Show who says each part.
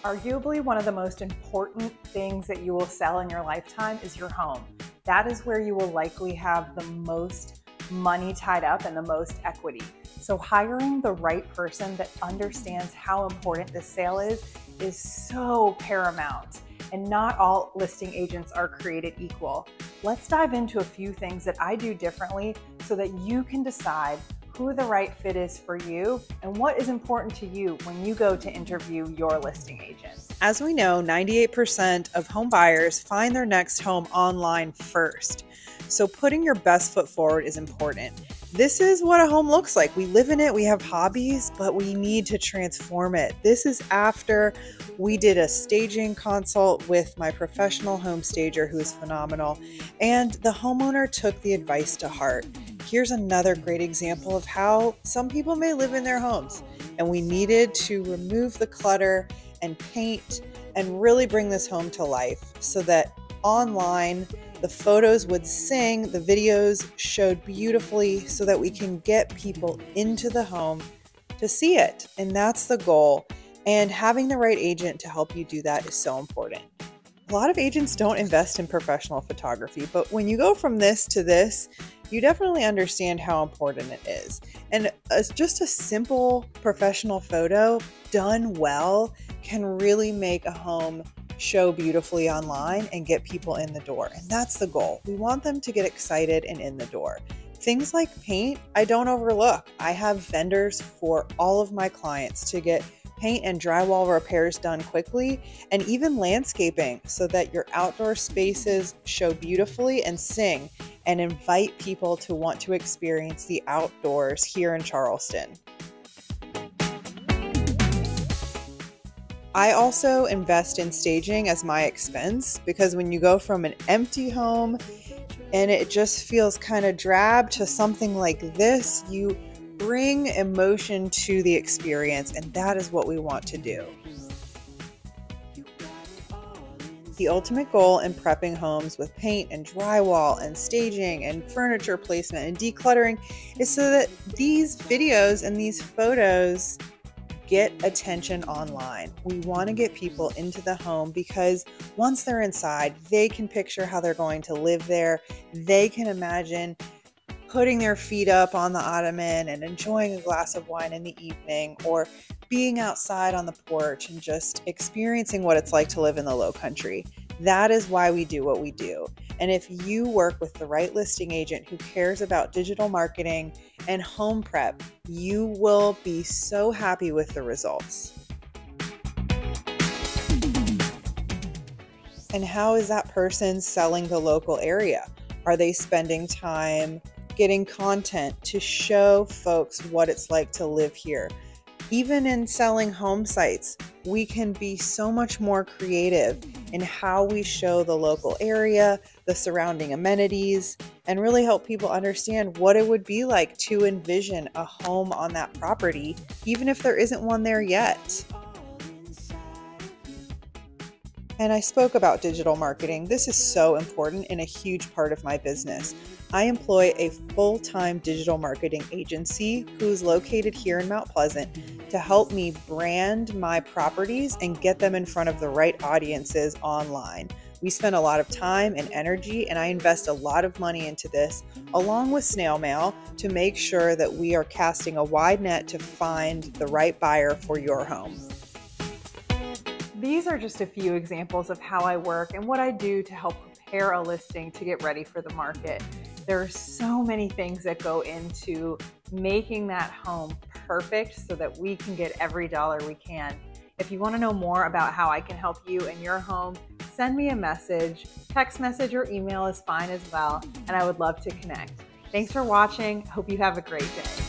Speaker 1: Arguably, one of the most important things that you will sell in your lifetime is your home. That is where you will likely have the most money tied up and the most equity. So hiring the right person that understands how important this sale is so paramount. And not all listing agents are created equal. Let's dive into a few things that I do differently so that you can decide who the right fit is for you and what is important to you when you go to interview your listing agent. As we know, 98% of home buyers find their next home online first. So putting your best foot forward is important. This is what a home looks like. We live in it, we have hobbies, but we need to transform it. This is after we did a staging consult with my professional home stager who is phenomenal, and the homeowner took the advice to heart. Here's another great example of how some people may live in their homes, and we needed to remove the clutter and paint and really bring this home to life so that online the photos would sing, the videos showed beautifully so that we can get people into the home to see it. And that's the goal. And having the right agent to help you do that is so important. A lot of agents don't invest in professional photography, but when you go from this to this, you definitely understand how important it is. And just a simple professional photo done well can really make a home show beautifully online and get people in the door. And that's the goal. We want them to get excited and in the door. Things like paint, I don't overlook. I have vendors for all of my clients to get paint and drywall repairs done quickly, and even landscaping so that your outdoor spaces show beautifully and sing and invite people to want to experience the outdoors here in Charleston. I also invest in staging as my expense because when you go from an empty home and it just feels kind of drab to something like this, you bring emotion to the experience, and that is what we want to do. The ultimate goal in prepping homes with paint and drywall and staging and furniture placement and decluttering is so that these videos and these photos get attention online. We want to get people into the home because once they're inside, they can picture how they're going to live there. They can imagine putting their feet up on the ottoman and enjoying a glass of wine in the evening, or being outside on the porch and just experiencing what it's like to live in the Lowcountry. That is why we do what we do. And if you work with the right listing agent who cares about digital marketing and home prep, you will be so happy with the results. And how is that person selling the local area? Are they spending time getting content to show folks what it's like to live here? Even in selling home sites, we can be so much more creative in how we show the local area, the surrounding amenities, and really help people understand what it would be like to envision a home on that property, even if there isn't one there yet. And I spoke about digital marketing. This is so important and a huge part of my business. I employ a full-time digital marketing agency who's located here in Mount Pleasant to help me brand my properties and get them in front of the right audiences online. We spend a lot of time and energy, and I invest a lot of money into this, along with snail mail, to make sure that we are casting a wide net to find the right buyer for your home. These are just a few examples of how I work and what I do to help prepare a listing to get ready for the market. There are so many things that go into making that home perfect so that we can get every dollar we can. If you want to know more about how I can help you in your home, send me a message. Text message or email is fine as well, and I would love to connect. Thanks for watching. Hope you have a great day.